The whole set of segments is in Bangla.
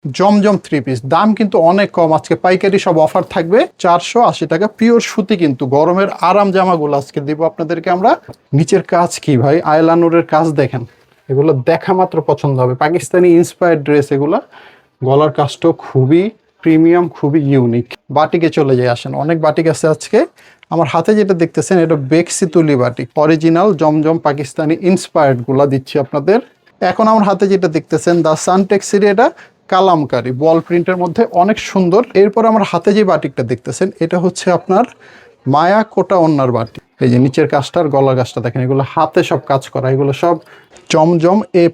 জমজম থ্রি পিস দাম কিন্তু অনেক কম। আজকে পাইকারি সব অফার থাকবে 480 টাকা। পিওর সুতি, কিন্তু গরমের আরাম জামাগুলো আজকে দিব আপনাদেরকে আমরা। নিচের কাজ কি ভাই, আয়লানুরের কাজ দেখেন, এগুলো দেখা মাত্র পছন্দ হবে। পাকিস্তানি ইন্সপায়ার্ড ড্রেস এগুলো। গলার কাজটাও খুবই প্রিমিয়াম, খুবই ইউনিক। বাটিকে চলে যায়, আসেন অনেক বাটিক আছে আজকে। আমার হাতে যেটা দেখতেছেন এটা বেক্সি তুলি বাটিক, অরিজিনাল জমজম পাকিস্তানি ইন্সপায়ার্ড গুলা দিচ্ছি আপনাদের। এখন আমার হাতে যেটা দেখতেছেন দা সানটেক্সির, এটা কালামকারি বল প্রিন্টের মধ্যে অনেক সুন্দর। এরপর আমার হাতে যে বাটিকটা দেখতেছেন এটা হচ্ছে আপনার মায়া কোটা ওন্নার বাটিক। এই যে নিচের কাজটা আর গলার কাজটা দেখেন, এগুলো হাতে সব কাজ করা, এগুলো সব জমজম A+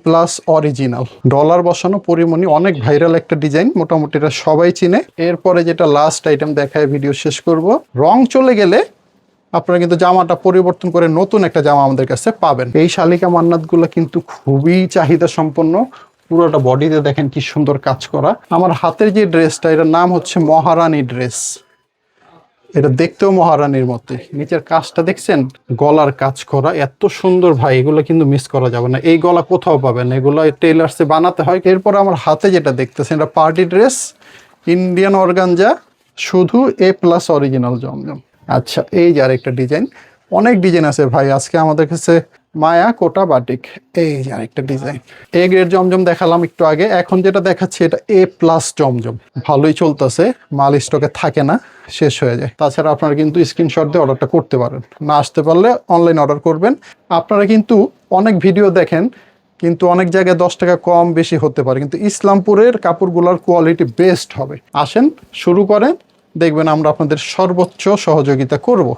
অরিজিনাল। ডলার বসানো পরিমণি, অনেক ভাইরাল একটা ডিজাইন, মোটামুটি এটা সবাই চিনে। এরপরে যেটা লাস্ট আইটেম দেখায় ভিডিও শেষ করব। রং চলে গেলে আপনারা কিন্তু জামাটা পরিবর্তন করে নতুন একটা জামা আমাদের কাছে পাবেন। এই শালিকা মান্নাতগুলো কিন্তু খুবই চাহিদা সম্পন্ন। পুরোটা বডিতে দেখেন কি সুন্দর কাজ করা। আমার হাতের যে ড্রেসটা, এটার নাম হচ্ছে মহারানী ড্রেস। এটা দেখতেও মহারানীর মতোই। নিচের কাজটা দেখছেন, গলার কাজ করা এত সুন্দর ভাই, এগুলো কিন্তু মিস করা যাবে না। এই গলা কোথাও পাবেন, এগুলো টেইলার্সে বানাতে হয়। এরপর আমার হাতে যেটা দেখতেছেন এটা পার্টি ড্রেস, ইন্ডিয়ান অর্গানজা, শুধু A+ অরিজিনাল জমজম। আচ্ছা, এই যে আরেকটা ডিজাইন, অনেক ডিজাইন আছে ভাই আজকে আমাদের কাছে। মায়া কোটা বাটিক, এই যে আরেকটা ডিজাইন। এ গ্রেড জমজম দেখালাম একটু আগে, এখন যেটা দেখাচ্ছি এটা A+ জমজম। ভালোই চলতেছে, মাল স্টকে থাকে না, শেষ হয়ে যায়। তাছাড়া আপনারা কিন্তু স্ক্রিনশট দিয়ে অর্ডারটা করতে পারেন, না আসতে পারলে অনলাইন অর্ডার করবেন। আপনারা কিন্তু অনেক ভিডিও দেখেন, কিন্তু অনেক জায়গায় 10 টাকা কম বেশি হতে পারে, কিন্তু ইসলামপুরের কাপড়গুলোর কোয়ালিটি বেস্ট হবে। আসেন শুরু করেন, দেখবেন আমরা আপনাদের সর্বোচ্চ সহযোগিতা করব।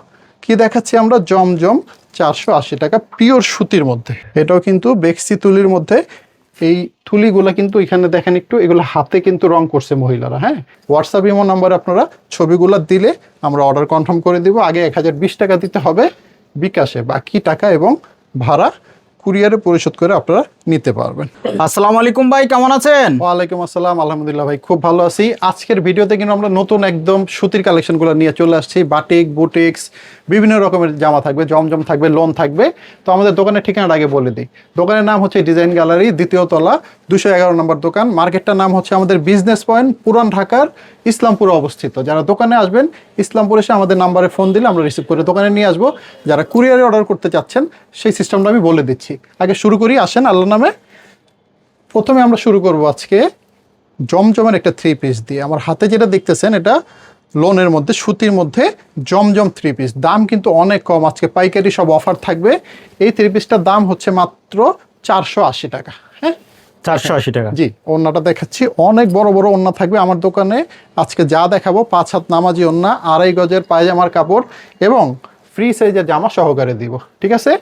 কি দেখাচ্ছি আমরা, জমজম 480 টাকা পিওর সুতির মধ্যে। এটাও কিন্তু বেক্সি তুলির মধ্যে। এই তুলিগুলা কিন্তু এখানে দেখেন একটু, এগুলো হাতে কিন্তু রং করছে মহিলারা। হ্যাঁ, হোয়াটসঅ্যাপ ইমো নাম্বারে আপনারা ছবিগুলো দিলে আমরা অর্ডার কনফার্ম করে দিব। আগে 1020 টাকা দিতে হবে বিকাশে, বাকি টাকা এবং ভাড়া কুরিয়ারে পরিশোধ করে আপনারা নিতে পারবেন। আসসালামু আলাইকুম ভাই, কেমন আছেন? ওয়ালাইকুম আসসালাম, আলহামদুলিল্লাহ ভাই খুব ভালো আছি। আজকের ভিডিওতে কিন্তু আমরা নতুন একদম সুতির কালেকশনগুলো নিয়ে চলে আসছি। বাটিক, বুটিক্স, বিভিন্ন রকমের জামা থাকবে, জমজম থাকবে, লোন থাকবে। তো আমাদের দোকানের ঠিকানাটা আগে বলে দিই। দোকানের নাম হচ্ছে ডিজাইন গ্যালারি, 2য় তলা, 211 নম্বর দোকান। মার্কেটটার নাম হচ্ছে আমাদের বিজনেস পয়েন্ট, পুরান ঢাকার ইসলামপুরে অবস্থিত। যারা দোকানে আসবেন, ইসলামপুর এসে আমাদের নাম্বারে ফোন দিলে আমরা রিসিভ করে দোকানে নিয়ে আসবো। যারা কুরিয়ারে অর্ডার করতে চাচ্ছেন, সেই সিস্টেমটা আমি বলে দিচ্ছি। আগে শুরু করি, আসেন আল্লাহর নামে। প্রথমে আমরা শুরু করব আজকে জমজমের একটা থ্রি পিস দিয়ে। আমার হাতে যেটা দেখতেছেন এটা লোনের মধ্যে, সুতির মধ্যে জমজম থ্রি পিস। দাম কিন্তু অনেক কম, আজকে পাইকারি সব অফার থাকবে। এই থ্রি পিসটার দাম হচ্ছে মাত্র 480 টাকা। হ্যাঁ, 480 টাকা। জি, ওড়নাটা দেখাচ্ছি, অনেক বড় বড় ওড়না থাকবে আমার দোকানে। আজকে যা দেখাবো 5 হাত নামাজি ওড়না, 2.5 গজের পায়জামার কাপড় এবং ফ্রি সাইজের জামা সহকারে দিব। ঠিক আছে,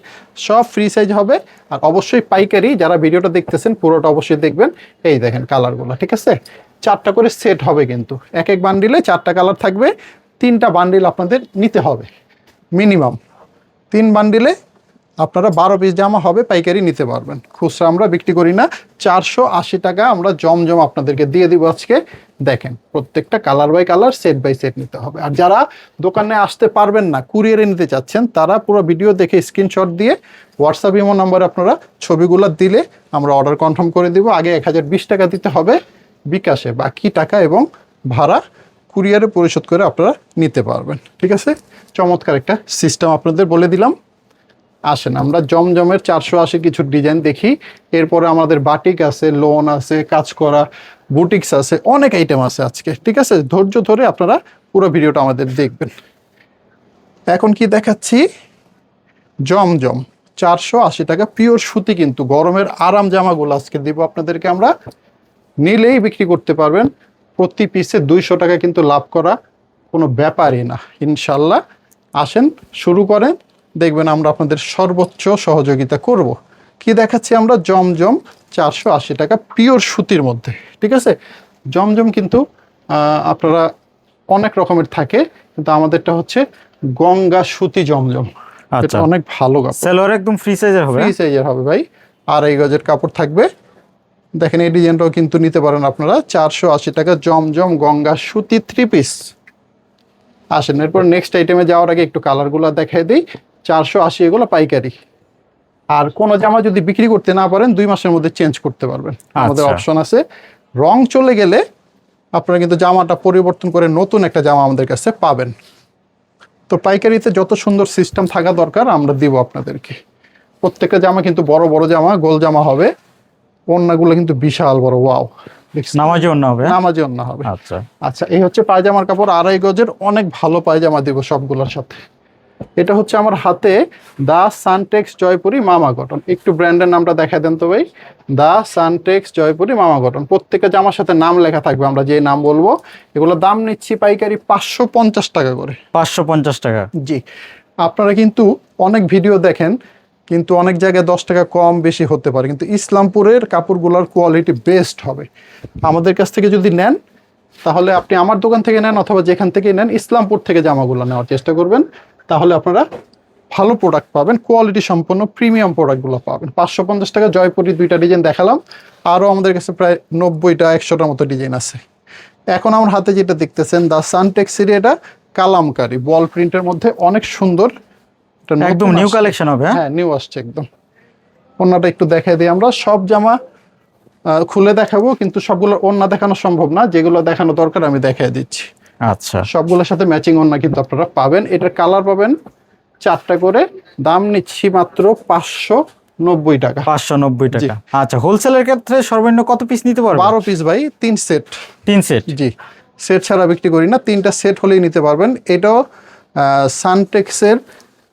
সব ফ্রি সাইজ হবে। আর অবশ্যই পাইকারি, যারা ভিডিওটা দেখতেছেন পুরোটা অবশ্যই দেখবেন। এই দেখেন কালারগুলো, ঠিক আছে, 4টা করে সেট হবে, কিন্তু এক এক বান্ডিলে 4টা কালার থাকবে। 3টা বান্ডিল আপনাদের নিতে হবে মিনিমাম। 3 বান্ডিলে আপনারা 12 পিস জামা হবে, পাইকারি নিতে পারবেন। খুচরা আমরা বিক্রি করি না। 480 টাকা আমরা জমজম আপনাদেরকে দিয়ে দিব আজকে। দেখেন, প্রত্যেকটা colour by colour, set by set নিতে হবে। আর যারা দোকানে আসতে পারবেন না, কুরিয়ারে নিতে চাচ্ছেন, তারা পুরো ভিডিও দেখে স্ক্রিনশট দিয়ে হোয়াটসঅ্যাপ ইমো নাম্বারে আপনারা ছবিগুলো দিলে আমরা অর্ডার কনফার্ম করে দিব। আগে 1020 টাকা দিতে হবে বিকাশে, বাকি টাকা এবং ভাড়া কুরিয়ারে পরিশোধ করে আপনারা নিতে পারবেন। ঠিক আছে, চমৎকার একটা সিস্টেম আপনাদের বলে দিলাম। আসেন আমরা জমজমের 480 কিছু ডিজাইন দেখি। এরপরে আমাদের বাটিক আছে, লোন আছে, কাজ করা, বুটিক্স আছে, অনেক আইটেম আছে আজকে। ঠিক আছে, ধৈর্য ধরে আপনারা পুরো ভিডিওটা আমাদের দেখবেন। এখন কি দেখাচ্ছি, জমজম 480 টাকা পিওর সুতি, কিন্তু গরমের আরাম জামাগুলো আজকে দিব আপনাদেরকে আমরা। নিলেই বিক্রি করতে পারবেন। প্রতি পিসে 200 টাকা কিন্তু লাভ করা কোনো ব্যাপারই না ইনশাল্লাহ। আসেন শুরু করেন, দেখবেন আমরা আপনাদের সর্বোচ্চ সহযোগিতা করব। কি দেখাচ্ছি আমরা, জমজম 480 টাকা পিওর সুতির মধ্যে। ঠিক আছে, জমজম কিন্তু আপনারা অনেক রকমের থাকে, কিন্তু আমাদেরটা হচ্ছে গঙ্গা সুতি জমজম। এটা অনেক ভালো কাপড়, সেলোয়ার একদম ফ্রি সাইজের হবে। ফ্রি সাইজের হবে ভাই, 2.5 গজের কাপড় থাকবে। দেখেন এই ডিজাইনটাও কিন্তু নিতে পারেন আপনারা। 480 টাকা জমজম গঙ্গা সুতি থ্রি পিস। আসেন এরপর নেক্সট আইটেমে যাওয়ার আগে একটু কালারগুলো দেখাই দিই। 480 এগুলো পাইকারি। আর কোন জামা যদি বিক্রি করতে না পারেন 2 মাসের মধ্যে চেঞ্জ করতে পারবেন, আমাদের অপশন আছে। রং চলে গেলে আপনারা কিন্তু জামাটা পরিবর্তন করে নতুন একটা জামা আমাদের কাছে পাবেন। তো পাইকারিতে যত সুন্দর সিস্টেম থাকা দরকার আমরা দিব আপনাদেরকে। প্রত্যেকটা জামা কিন্তু বড় বড় জামা, গোল জামা হবে। ওড়নাগুলো কিন্তু বিশাল বড়, ওয়াও। নামাজি ওড়না হবে? নামাজি ওড়না হবে। আচ্ছা আচ্ছা, এই হচ্ছে পায়জামার কাপড়, 2.5 গজের অনেক ভালো পায়জামা দিব সবগুলোর সাথে। এটা হচ্ছে আমার হাতে দা সানটেক্স জয়পুরি মামা কটন। একটু ব্র্যান্ডের নামটা দেখা দেন তো ভাই। দা সানটেক্স জয়পুরি মামা কটন। প্রত্যেকটা জামার সাথে নাম লেখা থাকবে, আমরা যে নাম বলবো। এগুলোর দাম নিচ্ছি পাইকারি 550 টাকা করে। 550 টাকা? জি। আপনারা কিন্তু অনেক ভিডিও দেখেন, কিন্তু অনেক জায়গায় 10 টাকা কম বেশি হতে পারে, কিন্তু ইসলামপুরের কাপড়গুলোর কোয়ালিটি বেস্ট হবে। আমাদের কাছ থেকে যদি নেন, তাহলে আপনি আমার দোকান থেকে নেন অথবা যেখান থেকে নেন, ইসলামপুর থেকে জামাগুলো নেওয়ার চেষ্টা করবেন। তাহলে আপনারা ভালো প্রোডাক্ট পাবেন, কোয়ালিটি সম্পন্ন প্রিমিয়াম প্রোডাক্টগুলো পাবেন। 550 টাকা জয়পুরি 2টা ডিজাইন দেখালাম, আরও আমাদের কাছে প্রায় 90টা 100টার মতো ডিজাইন আছে। এখন আমার হাতে যেটা দেখতেছেন দা সানটেক্সের, এটা কালামকারি বল প্রিন্টের মধ্যে অনেক সুন্দর। এটা একদম নিউ কালেকশন হবে? হ্যাঁ, নিউ আসছে একদম। ওড়নাটা একটু দেখাই দিই। আমরা সব জামা খুলে দেখাবো, কিন্তু সবগুলো ওড়না দেখানো সম্ভব না, যেগুলো দেখানো দরকার আমি দেখাই দিচ্ছি। আচ্ছা, সবগুলোর সাথে ম্যাচিং ওড়না কিন্তু আপনারা পাবেন। এটার কালার পাবেন 4টা করে। দাম নিচ্ছি মাত্র 590 টাকা। 590 টাকা। আচ্ছা, হোলসেলের ক্ষেত্রে সর্বনিম্ন কত পিস নিতে পারবে? 12 পিস ভাই, 3 সেট। 3 সেট? জি, সেট ছাড়া বিক্রি করি না, 3টা সেট হলেই নিতে পারবেন। এটাও সানটেক্সের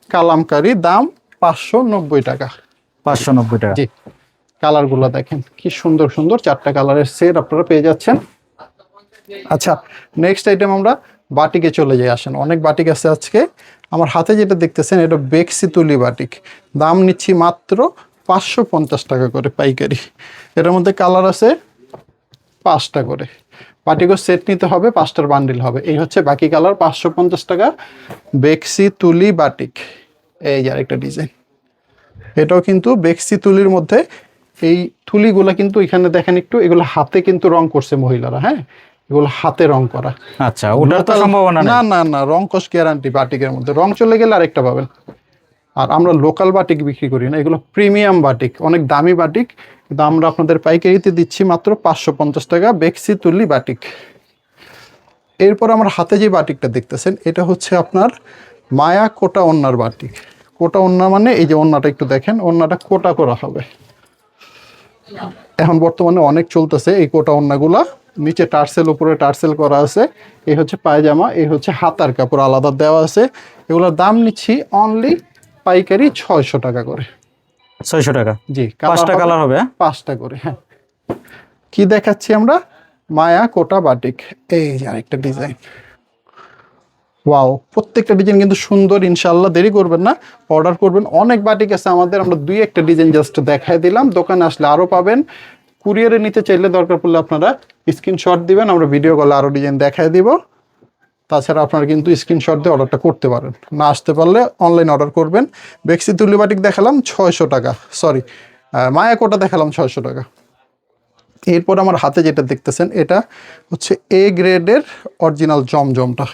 কালামকারি, দাম 590 টাকা। 590 টাকা? জি। কালারগুলো দেখেন কি সুন্দর সুন্দর, 4টা কালারের সেট আপনারা পেয়ে যাচ্ছেন। আচ্ছা, নেক্সট আইটেম আমরা বাটিকে চলে যাই। আসেন, অনেক বাটিক আছে আজকে। আমার হাতে যেটা দেখতেছেন এটা বেক্সি তুলি বাটিক। দাম নিচ্ছি মাত্র 550 টাকা করে পাইকারি। এটার মধ্যে কালার আছে 5টা করে। বাটিকও সেট নিতে হবে, 5টার বান্ডিল হবে। এই হচ্ছে বাকি কালার, 550 টাকা বেক্সি তুলি বাটিক। এই যে আরেকটা ডিজাইন, এটাও কিন্তু বেক্সি তুলির মধ্যে। এই তুলিগুলা কিন্তু এখানে দেখেন একটু, এগুলো হাতে কিন্তু রং করছে মহিলারা। হ্যাঁ, এগুলো হাতে রং করা। আচ্ছা, ওটার তো সম্ভাবনা নেই? না না না, রং কস গ্যারান্টি। বাটিকের মধ্যে রং চলে গেলে আরেকটা পাবেন। আর আমরা লোকাল বাটিক বিক্রি করি না, এগুলো প্রিমিয়াম বাটিক, অনেক দামি বাটিক, কিন্তু আমরা আপনাদের পাইকারিতে দিচ্ছি মাত্র 550 টাকা বেক্সি তুলি বাটিক। এরপর আমার হাতে যে বাটিকটা দেখতেছেন এটা হচ্ছে আপনার মায়া কোটা ওন্নার বাটিক। কোটা ওন্না মানে এই যে ওন্নাটা একটু দেখেন, ওন্নাটা কোটা করা হবে। এখন বর্তমানে অনেক চলতেছে এই কোটা ওন্নাগুলা। নিচে টার্সেল, উপরে টার্সেল করা আছে। এই হচ্ছে পায়জামা, এই হচ্ছে হাতার কাপড় আলাদা দেওয়া আছে। এগুলোর দাম নিচ্ছি অনলি পাইকারি 600 টাকা করে। 600 টাকা? জি। 5টা কালার হবে? 5টা করে, হ্যাঁ। কি দেখাচ্ছি আমরা? মায়া কোটা বাটিক। এই যে আরেকটা ডিজাইন, ওয়াও। প্রত্যেকটা ডিজাইন কিন্তু সুন্দর। ইনশাল্লাহ দেরি করবেন না, অর্ডার করবেন। অনেক বাটিক আছে আমাদের, আমরা 2-1টা ডিজাইন জাস্ট দেখাই দিলাম। দোকানে আসলে আরও পাবেন। কুরিয়ারে নিতে চাইলে দরকার পড়লে আপনারা স্ক্রিনশট দিবেন, আমরা ভিডিও কলে আরও ডিজাইন দেখাই দিব। তাছাড়া আপনারা কিন্তু স্ক্রিনশট দিয়ে অর্ডারটা করতে পারেন। না আসতে পারলে অনলাইন অর্ডার করবেন। বেক্সি তুলি বাটিক দেখালাম 600 টাকা, সরি মায়া কোটা দেখালাম 600 টাকা। এরপর আমার হাতে যেটা দেখতেছেন এটা হচ্ছে এ গ্রেডের অরিজিনাল জমজমটা।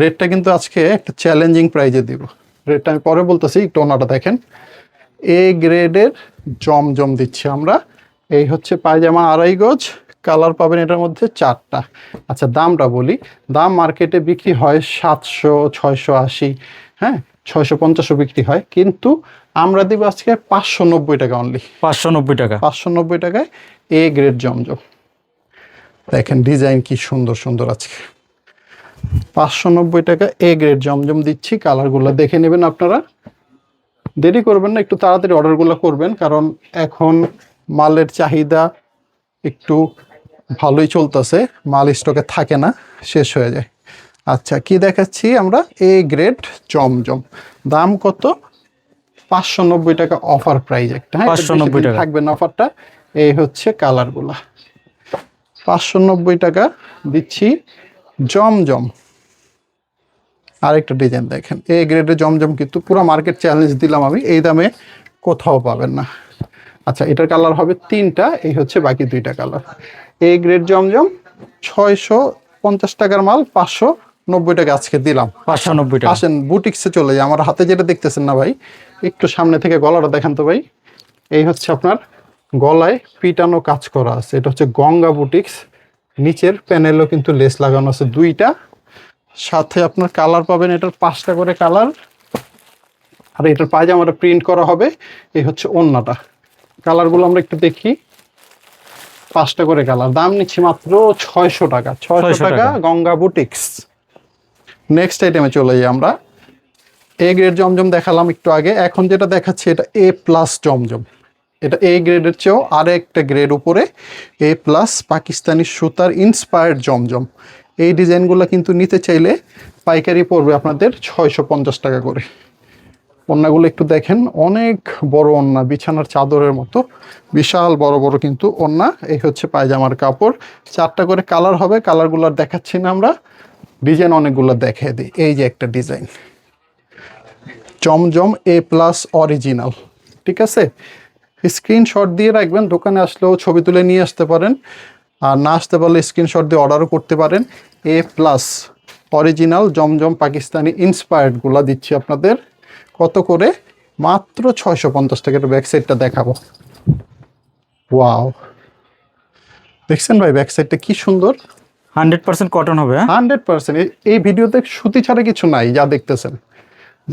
রেটটা কিন্তু আজকে একটা চ্যালেঞ্জিং প্রাইজে দিব। রেটটা আমি পরে বলতেছি, একটু ওনাটা দেখেন। এ গ্রেডের জমজম দিচ্ছি আমরা। এই হচ্ছে পায়জামা 2.5 গজ, কালার পাবেন এটার মধ্যে 4টা। আচ্ছা, দামটা বলি। দাম মার্কেটে বিক্রি হয় 700, 680, হ্যাঁ 650ও বিক্রি হয়, কিন্তু আমরা দিব আজকে 590 টাকা অনলি। 590 টাকা? 590 টাকায় এ গ্রেড জমজম। দেখেন ডিজাইন কি সুন্দর সুন্দর আজকে। 590 টাকা এ গ্রেড জমজম দিচ্ছি। কালারগুলো দেখে নেবেন আপনারা, দেরি করবেন না, একটু তাড়াতাড়ি অর্ডারগুলো করবেন, কারণ এখন মালের চাহিদা একটু ভালোই চলতেছে। মাল স্টকে থাকে না, শেষ হয়ে যায়। আচ্ছা, কি দেখাচ্ছি আমরা? এ গ্রেড জমজম। দাম কত? 590 টাকা অফার প্রাইস একটা। হ্যাঁ, 590 টাকা থাকবে না অফারটা। এই হচ্ছে কালারগুলা, 590 টাকা দিচ্ছি জমজম। আরেকটা ডিজাইন দেখেন, এ গ্রেডের জমজম, কিন্তু পুরো মার্কেট চ্যালেঞ্জ দিলাম আমি, এই দামে কোথাও পাবেন না। আচ্ছা, এটার কালার হবে 3টা, এই হচ্ছে বাকি 2টা কালার। এ গ্রেড জমজম 650 টাকার মাল 590 টাকা আজকে দিলাম। 590 টাকা? আসেন বুটিক্সে চলে যায়। আমার হাতে যেটা দেখতেছেন না ভাই, একটু সামনে থেকে গলাটা দেখান তো ভাই। এই হচ্ছে আপনার গলায় পিটানো কাজ করা আছে। এটা হচ্ছে গঙ্গা বুটিক্স। নিচের প্যানেলও কিন্তু লেস লাগানো আছে দুইটা। সাথে আপনার কালার পাবেন, এটার 5টা করে কালার। আর এটার পায়জামাটা প্রিন্ট করা হবে। এই হচ্ছে ওড়নাটা। কালারগুলো আমরা একটু দেখি। 5টা করে কালার, দাম নিচ্ছি মাত্র 600 টাকা। 600 টাকা, গঙ্গা বুটিক্স। নেক্সট আইটেমে চলে যাই আমরা। এ গ্রেড জমজম দেখালাম একটু আগে, এখন যেটা দেখাচ্ছি এটা এ প্লাস জমজম। এটা এ গ্রেডের চেয়েও আরেকটা গ্রেড উপরে, এ প্লাস পাকিস্তানি সুতার ইন্সপায়ার্ড জমজম। এই ডিজাইনগুলো কিন্তু নিতে চাইলে পাইকারি পড়বে আপনাদের 650 টাকা করে। ওড়নাগুলো একটু দেখেন, অনেক বড় ওড়না, বিছানার চাদরের মতো বিশাল বড় বড় কিন্তু ওড়না। এই হচ্ছে পায়জামার কাপড়। 4টা করে কালার হবে, কালারগুলো আর দেখাচ্ছি না আমরা, ডিজাইন অনেকগুলো দেখিয়ে দিই। এই যে একটা ডিজাইন জমজম এ প্লাস অরিজিনাল, ঠিক আছে? স্ক্রিনশট দিয়ে রাখবেন, দোকানে আসলেও ছবি তুলে নিয়ে আসতে পারেন, আর না আসতে পারলে স্ক্রিনশট দিয়ে অর্ডারও করতে পারেন। এ প্লাস অরিজিনাল জমজম পাকিস্তানি ইন্সপায়ার্ডগুলো দিচ্ছি আপনাদের কত করে? মাত্র 650 টাকা। ব্যাক সাইডটা দেখাবো। ওয়াও, দেখছেন ভাই ব্যাক সাইডটা কি সুন্দর। 100% কটন হবে। 100%। এই ভিডিওতে সুতি ছাড়া কিছু নাই, যা দেখতেছেন,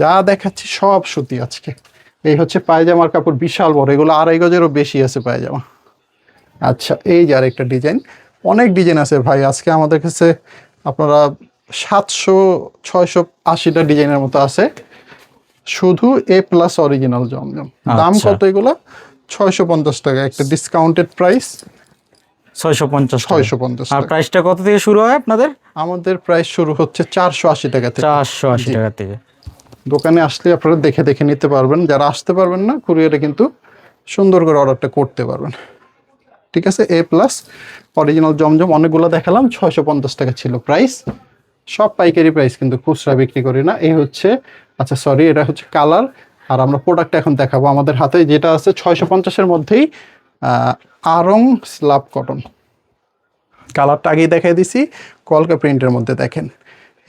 যা দেখাচ্ছি সব সুতি আজকে। এই হচ্ছে পায়জামার কাপড়, বিশাল বড়, এগুলো 2.5 গজেরও বেশি আছে পায়জামা। আচ্ছা, এই যে আরেকটা ডিজাইন, অনেক ডিজাইন আছে ভাই আজকে আমাদের কাছে। আপনারা 700-680টা ডিজাইনের মতো আছে, শুধু এ প্লাস অরিজিনাল জমজম। দাম কত এগুলো? 650 টাকা, একটা ডিসকাউন্টেড প্রাইস 650 650 আর টাকা। প্রাইসটা কত থেকে শুরু হয় আপনাদের? আমাদের প্রাইস শুরু হচ্ছে 480 টাকা থেকে। 480 টাকা থেকে। দোকানে আসলে আপনারা দেখে দেখে নিতে পারবেন। যারা আসতে পারবেন না, কুরিয়ারে কিন্তু সুন্দর করে অর্ডারটা করতে পারবেন, ঠিক আছে? এ প্লাস অরিজিনাল জমজম অনেকগুলো দেখালাম, 650 টাকা ছিল প্রাইস। সব পাইকারি প্রাইস, কিন্তু খুচরা বিক্রি করি না। এই হচ্ছে, আচ্ছা সরি, এটা হচ্ছে কালার। আর আমরা প্রোডাক্ট এখন দেখাবো। আমাদের হাতে যেটা আছে 650-এর মধ্যেই আরং স্লাব কটন, কালারটা আগেই দেখাই দিছি, কলকা প্রিন্টের মধ্যে দেখেন।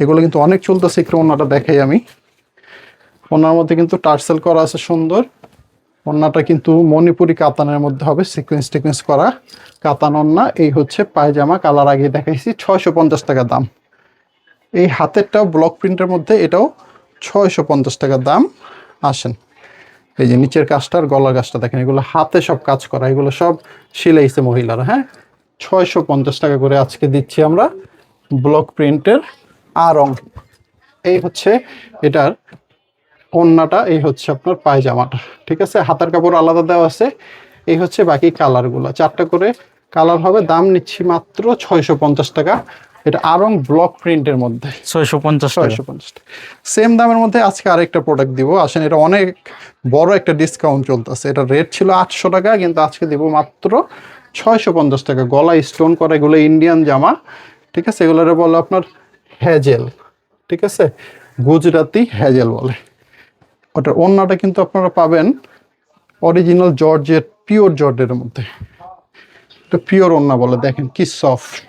এগুলো কিন্তু অনেক চলতেছে। একটু ওনাটা দেখাই আমি। ওনার মধ্যে কিন্তু টার্সেল করা আছে সুন্দর। ওন্নাটা কিন্তু মণিপুরি কাতানের মধ্যে হবে, সিকোয়েন্স টিকোয়েন্স করা কাতান ওন্না। এই হচ্ছে পায়জামা, কালার আগে দেখাইছি, 650 টাকা দাম। এই হাতেরটাও ব্লক প্রিন্টের মধ্যে, এটাও 650 টাকা দাম। আসেন, এই যে নিচের কাজটা আর গলার কাজটা দেখেন, এগুলো হাতে সব কাজ করা, এগুলো সব সিলাইছে মহিলারা। হ্যাঁ, 650 টাকা করে আজকে দিচ্ছি আমরা ব্লক প্রিন্টের আরং। এই হচ্ছে এটার ওন্নাটা, এই হচ্ছে আপনার পায়জামাটা, ঠিক আছে? হাতার কাপড় আলাদা দেওয়া আছে। এই হচ্ছে বাকি কালারগুলো, 4টা করে কালার হবে। দাম নিচ্ছি মাত্র 650 টাকা। এটা আরং ব্লক প্রিন্টের মধ্যে 650 টাকা। 650 টাকা। সেম দামের মধ্যে আজকে আরেকটা প্রোডাক্ট দিব। আসেন, এটা অনেক বড় একটা ডিসকাউন্ট চলতেছে। এটা রেট ছিল 800 টাকা, কিন্তু আজকে দিব মাত্র 650 টাকা। গলা স্টোন করা, এগুলো ইন্ডিয়ান জামা, ঠিক আছে? এগুলোরে বলে আপনার হ্যাজেল, ঠিক আছে? গুজরাতি হ্যাজেল বলে। ওটার ওন্নাটা কিন্তু আপনারা পাবেন অরিজিনাল জর্জেট, পিওর জর্জেটের মধ্যে। এটা পিওর ওন্না বলে, দেখেন কি সফট।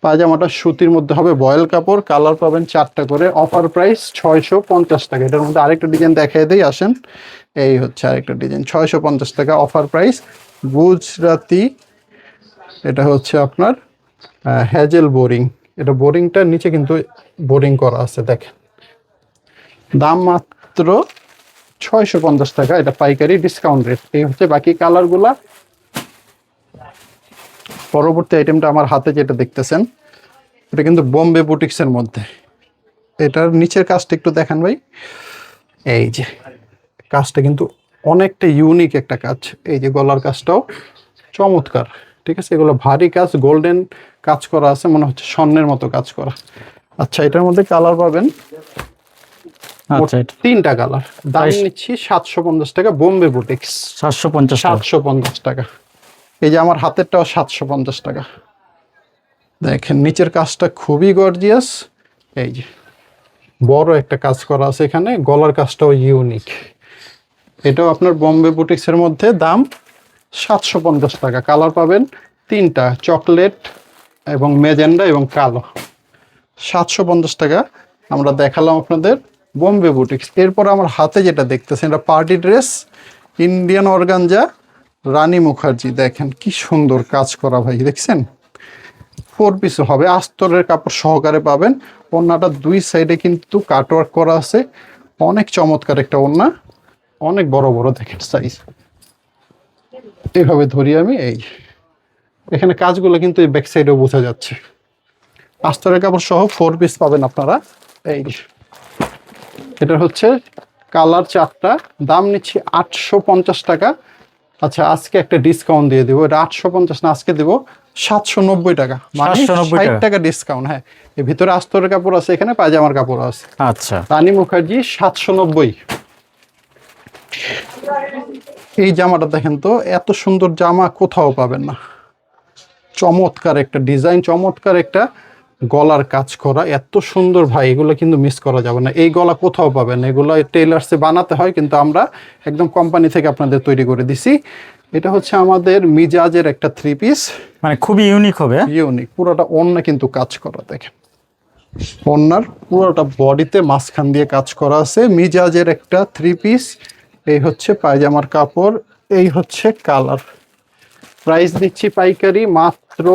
পায়জামাটা সুতির মধ্যে হবে, বয়েল কাপড়। কালার পাবেন 4টা করে। অফার প্রাইস 650 টাকা। এটার মধ্যে আরেকটা ডিজাইন দেখাই দিই, আসেন। এই হচ্ছে আরেকটা ডিজাইন, 650 টাকা অফার প্রাইস। গুজরাতি, এটা হচ্ছে আপনার হ্যাজেল বোরিং। এটা বোরিংটার নিচে কিন্তু বোরিং করা আছে, দেখেন। দাম মাত্র 650 টাকা, এটা পাইকারি ডিসকাউন্ট রেট। এই হচ্ছে বাকি কালারগুলা। পরবর্তী আইটেমটা আমার হাতে যেটা দেখতেছেন, এটা কিন্তু বোম্বে বুটিক্সের মধ্যে। এটার নিচের কাজটা একটু দেখান ভাই। এই যে কাজটা কিন্তু অনেকটা ইউনিক একটা কাজ। এই যে গলার কাজটাও চমৎকার, ঠিক আছে? এগুলো ভারী কাজ, গোল্ডেন কাজ করা আছে, মনে হচ্ছে স্বর্ণের মতো কাজ করা। আচ্ছা, এটার মধ্যে কালার পাবেন আচ্ছা, এটা 3টা কালার। দাম নিচ্ছি 750 টাকা। বোম্বে বুটিক্স 750 টাকা। 750 টাকা। এই যে আমার হাতেরটাও 750 টাকা। দেখেন নিচের কাজটা খুবই গর্জিয়াস। এই যে বড় একটা কাজ করা আছে এখানে, গলার কাজটাও ইউনিক। এটাও আপনার বোম্বে বুটিক্সের মধ্যে, দাম 750 টাকা। কালার পাবেন 3টা, চকলেট এবং মেজেন্ডা এবং কালো। 750 টাকা আমরা দেখালাম আপনাদের বোম্বে বুটিক্স। এরপর আমার হাতে যেটা দেখতেছেন, এটা পার্টি ড্রেস, ইন্ডিয়ান অর্গানজা, রানী মুখার্জি, দেখেন কি সুন্দর কাজ করা ভাই, দেখছেন? 4 পিস হবে, আস্তরের কাপড় সহকারে পাবেন। ওড়নাটা দুই সাইডে কিন্তু কাটওয়ার্ক করা আছে, অনেক চমৎকার একটা ওড়না, অনেক বড় বড় দেখেন সাইজ। এইভাবে ধরি আমি, এই এখানে কাজগুলো কিন্তু এই ব্যাক সাইডেও বোঝা যাচ্ছে। আস্তরের কাপড় সহ 4 পিস পাবেন আপনারা। এই এটা হচ্ছে কালার 4টা, দাম নিচ্ছি 850 টাকা। আচ্ছা, আজকে একটা ডিসকাউন্ট দিয়ে দেবো, এটা 850 না, আজকে দেবো 790 টাকা, মানে 790 60 টাকা ডিসকাউন্ট। হ্যাঁ, এর ভিতরে আস্তরের কাপড় আছে, এখানে পায়জামার কাপড় আছে। আচ্ছা, রানী মুখার্জি 790। এই জামাটা দেখেন তো, এত সুন্দর জামা কোথাও পাবেন না। চমৎকার একটা ডিজাইন, চমৎকার একটা গলার কাজ করা, এত সুন্দর ভাই, এগুলো কিন্তু মিস করা যাবে না। এই গলা কোথাও পাবেন না, এগুলো টেইলার্সে বানাতে হয়, কিন্তু আমরা একদম কোম্পানি থেকে আপনাদের তৈরি করে দিছি। এটা হচ্ছে আমাদের মিজাজের একটা 3 পিস, মানে খুবই ইউনিক হবে। ইউনিক। পুরোটা ওড়না কিন্তু কাজ করা, দেখেন ওড়নার পুরোটা বডিতে মাঝখান দিয়ে কাজ করা আছে। মিজাজের একটা 3 পিস। এই হচ্ছে পায়জামার কাপড়, এই হচ্ছে কালার। প্রাইস দিচ্ছি পাইকারি মাত্র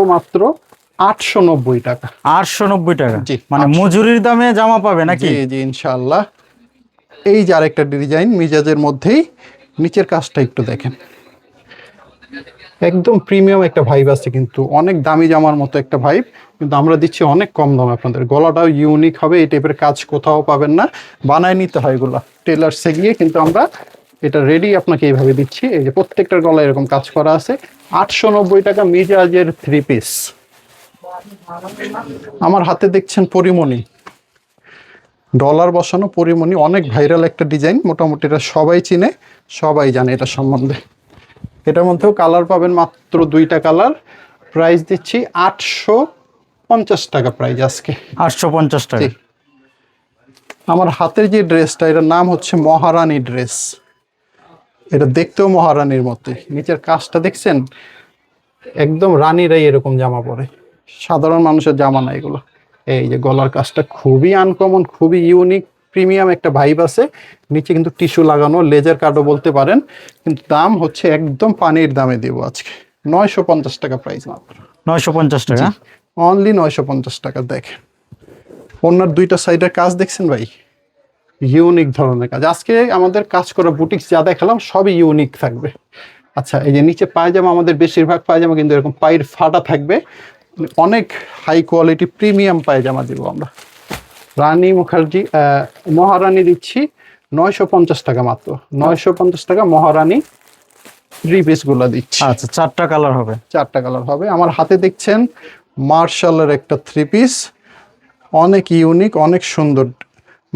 890 টাকা। 890 টাকা, জি, মানে 800 মজুরির দামে জামা পাবে নাকি? জি জি, ইনশাআল্লাহ। এই যে আরেকটা ডিজাইন মিজাজের মধ্যেই, নিচের কাজটা একটু দেখেন, একদম প্রিমিয়াম একটা ভাইব আছে, কিন্তু অনেক দামি জামার মতো একটা ভাইব, কিন্তু আমরা দিচ্ছি অনেক কম দামে আপনাদের। গলাটাও ইউনিক হবে, এই টাইপের কাজ কোথাও পাবেন না, বানায় নিতে হয় এগুলো টেলার্সে গিয়ে, কিন্তু আমরা এটা রেডি আপনাকে এইভাবে দিচ্ছি। এই যে প্রত্যেকটার গলায় এরকম কাজ করা আছে। 890 টাকা মিজাজের 3 পিস। আমার হাতে দেখছেন পরিমণি, ডলার বসানো পরিমণি, অনেক ভাইরাল একটা ডিজাইন, মোটামুটি এটা সবাই চিনে, সবাই জানে এটা সম্বন্ধে। এটার মধ্যেও কালার পাবেন মাত্র 2টা কালার। প্রাইস দিচ্ছি 850 টাকা প্রাইস আজকে। 850 টাকা। জি। আমার হাতের যে ড্রেসটা, এটার নাম হচ্ছে মহারানী ড্রেস। এটা দেখতেও মহারানীর মতোই, নিচের কাজটা দেখছেন, একদম রানীরাই এরকম জামা পরে, সাধারণ মানুষের জামা না এগুলো। এই যে গলার কাজটা খুবই আনকমন, খুবই ইউনিক, প্রিমিয়াম একটা ভাইব আছে। নিচে কিন্তু টিস্যু লাগানো, লেজার কাটও বলতে পারেন, কিন্তু দাম হচ্ছে একদম পানির দামে দেবো আজকে। 950 টাকা প্রাইস মাত্র। 950 টাকা। অনলি 950 টাকা। দেখেন ওনার দুইটা সাইডের কাজ দেখছেন ভাই, ইউনিক ধরনের কাজ। আজকে আমাদের কাজ করা বুটিক্স যা দেখালাম সবই ইউনিক থাকবে। আচ্ছা, এই যে নিচে পায়জামা, আমাদের বেশিরভাগ পায়জামা কিন্তু এরকম পায়ের ফাটা থাকবে, অনেক হাই কোয়ালিটি প্রিমিয়াম পায়জামা দিব আমরা। রানী মুখার্জি মহারানী দিচ্ছি 950 টাকা মাত্র। 950 টাকা মহারানী 3 পিস গুলা দিচ্ছি। আচ্ছা, 4টা কালার হবে। 4টা কালার হবে। আমার হাতে দেখছেন মার্শালের একটা 3 পিস, অনেক ইউনিক, অনেক সুন্দর।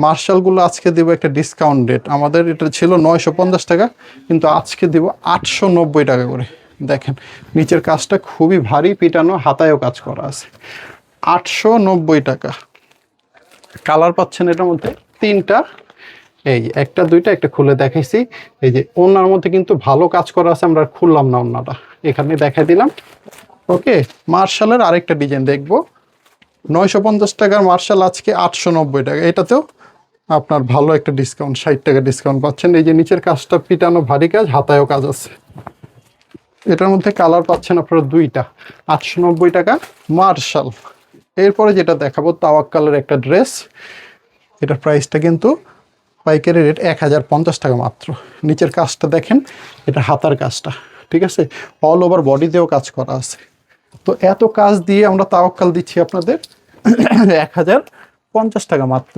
মার্শালগুলো আজকে দেবো একটা ডিসকাউন্ট রেট, আমাদের এটা ছিল 950 টাকা, কিন্তু আজকে দেবো 890 টাকা করে। দেখেন নিচের কাজটা খুবই ভারী, পিটানো, হাতায়ও কাজ করা আছে। 890 টাকা। কালার পাচ্ছেন এটার মধ্যে 3টা, এই যে একটা দুইটা, একটা খুলে দেখাইছি। এই যে ওনার মধ্যে কিন্তু ভালো কাজ করা আছে, আমরা খুললাম না ওনাটা, এখানে দেখাই দিলাম। ওকে, মার্শালের আরেকটা ডিজাইন দেখবো। 950 টাকার মার্শাল আজকে 890 টাকা। এটাতেও আপনার ভালো একটা ডিসকাউন্ট, 60 টাকা ডিসকাউন্ট পাচ্ছেন। এই যে নিচের কাজটা পিটানো, ভারী কাজ, হাতায়ও কাজ আছে। এটার মধ্যে কালার পাচ্ছেন আপনারা 2টা, 890 টাকা মার্শাল। এরপরে যেটা দেখাবো তাওয়াক্কালের একটা ড্রেস, এটার প্রাইসটা কিন্তু পাইকারি রেট 1050 টাকা মাত্র। নিচের কাজটা দেখেন, এটা হাতার কাজটা, ঠিক আছে, অল ওভার বডিতেও কাজ করা আছে। তো এত কাজ দিয়ে আমরা তাওয়াক্কাল দিচ্ছি আপনাদের 1050 টাকা মাত্র।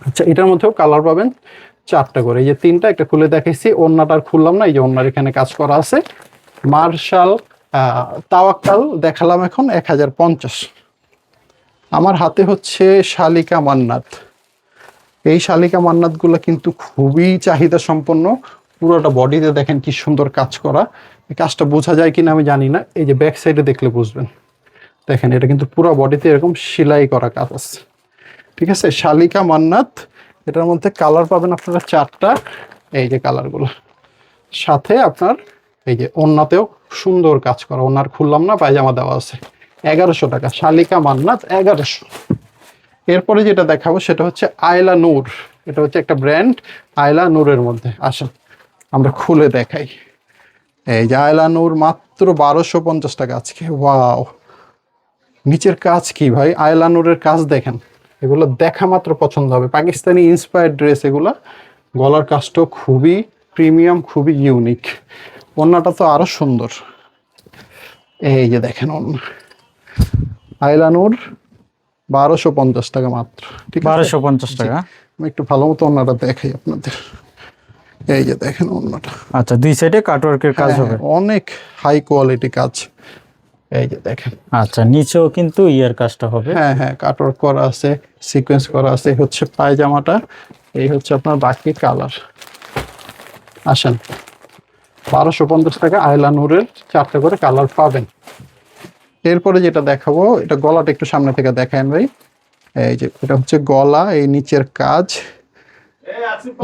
আচ্ছা, এটার মধ্যেও কালার পাবেন 4টা করে, এই যে 3টা, একটা খুলে দেখাইছি, ওড়নাটা আর খুললাম না, এই যে ওড়নার এখানে কাজ করা আছে। মার্শাল তাওয়াক্কাল দেখালাম এখন 1050। আমার হাতে হচ্ছে শালিকা মান্নাত। এই শালিকা মান্নাতগুলো কিন্তু খুবই চাহিদা সম্পন্ন, পুরোটা বডিতে দেখেন কি সুন্দর কাজ করা। এই কাজটা বোঝা যায় কিনা আমি জানি না, এই যে ব্যাক সাইডে দেখলে বুঝবেন। দেখেন এটা কিন্তু পুরো বডিতে এরকম সেলাই করা কাজ আছে, ঠিক আছে। শালিকা মান্নাত, এটার মধ্যে কালার পাবেন আপনারা 4টা, এই যে কালারগুলো। সাথে আপনার এই যে ওড়নাতেও সুন্দর কাজ করা, ওড়নার খুললাম না, পায়জামা দেওয়া আছে। 1100 টাকা শালিকা মান্নাত, 1100। এরপরে যেটা দেখাবো সেটা হচ্ছে আয়লা নূর। এটা হচ্ছে একটা ব্র্যান্ড, আয়লা নূরের মধ্যে। আসেন আমরা খুলে দেখাই। এই যে আয়লানুর মাত্র 1250 টাকা আজকে। ওয়াও, নিচের কাজ কি ভাই, আয়লানুরের কাজ দেখেন, এগুলো দেখা মাত্র পছন্দ হবে। পাকিস্তানি ইন্সপায়ার্ড ড্রেস এগুলা। গলার কাজটাও খুবই প্রিমিয়াম, খুবই ইউনিক। ওড়নাটা তো আরো সুন্দর। এই যে দেখেন ওড়না, আয়লানুর 1250 টাকা মাত্র। ঠিক আছে, 1250 টাকা। আমি একটু ভালো মতো ওড়নাটা দেখাই আপনাদের। এই যে দেখেন ওড়নাটা, আচ্ছা, দুই সাইডে কাটওয়ার্কের কাজ হবে। অনেক হাই কোয়ালিটি কাজ। এই যে দেখেন, আচ্ছা, নিচেও কিন্তু ইয়ার কাজটা হবে। হ্যাঁ হ্যাঁ, কাটওয়ার্ক করা আছে, সিকোয়েন্স করা আছে। এই হচ্ছে পায়জামাটা, এই হচ্ছে আপনার বাকি কালার। আসেন, 1250 টাকা আয়লানুরের 4টা করে কালার পাবেন। এরপরে যেটা দেখাবো, এটা গলাটা একটু সামনে থেকে দেখেন ভাই। এই যে এটা হচ্ছে গলা, এই নিচের কাজ,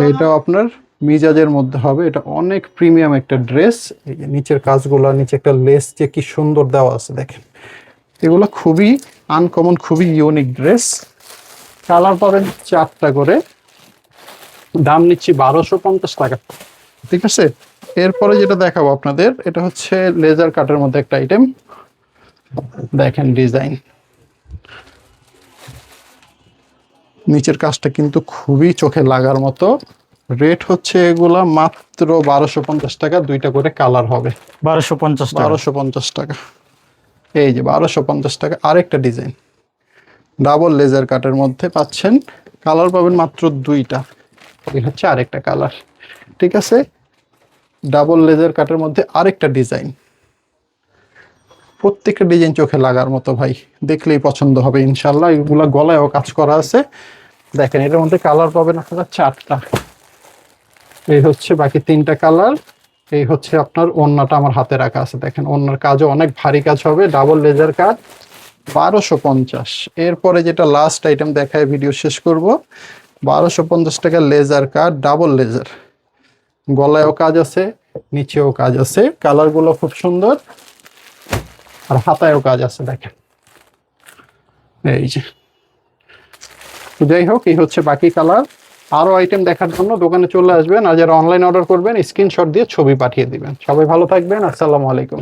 এটাও আপনার মিজাজের মধ্যে হবে। এটা অনেক প্রিমিয়াম একটা ড্রেস। এই যে নিচের কাজগুলো, নিচে একটা লেস যে কি সুন্দর দেওয়া আছে দেখেন। এগুলো খুবই আনকমন, খুবই ইউনিক ড্রেস। কালার পাবেন 4টা করে, দাম নিচ্ছি 1250 টাকা। ঠিক আছে, এরপরে যেটা দেখাবো আপনাদের, এটা হচ্ছে লেজার কাটের মধ্যে একটা আইটেম। দেখেন ডিজাইন, নিচের কাজটা কিন্তু খুবই চোখে লাগার মতো। রেট হচ্ছে এগুলা মাত্র 1250 টাকা, 2টা করে কালার হবে। 1250 টাকা। 1250 টাকা। এই যে 1250 টাকা আরেকটা ডিজাইন, ডাবল লেজার কাটের মধ্যে পাচ্ছেন। কালার পাবেন মাত্র 2টা। এই হচ্ছে আরেকটা কালার। ঠিক আছে, ডাবল লেজার কাটের মধ্যে আরেকটা ডিজাইন। প্রত্যেকটা ডিজাইন চোখে লাগার মতো ভাই, দেখলেই পছন্দ হবে ইনশাল্লাহ। এগুলা গলায়ও কাজ করা আছে। দেখেন, এটার মধ্যে কালার পাবেন আপনারা 4টা। এই হচ্ছে বাকি 3টা কালার। এই হচ্ছে আপনার ওড়নাটা আমার হাতে রাখা আছে, দেখেন ওড়নার কাজও অনেক ভারী কাজ হবে, ডাবল লেজার কাট, 1250। এরপরে যেটা লাস্ট আইটেম দেখায় ভিডিও শেষ করব, 1250 টাকা লেজার কাট, ডাবল লেজার, গলায়ও কাজ আছে, নিচেও কাজ আছে। কালারগুলো খুব সুন্দর, আর হাতায়ও কাজ আছে দেখেন। এই যে, যাই হোক, এই হচ্ছে বাকি কালার। আরো আইটেম দেখার জন্য দোকানে চলে আসবেন, আর যারা অনলাইন অর্ডার করবেন স্ক্রিনশট দিয়ে ছবি পাঠিয়ে দিবেন। সবাই ভালো থাকবেন, আসসালামু আলাইকুম।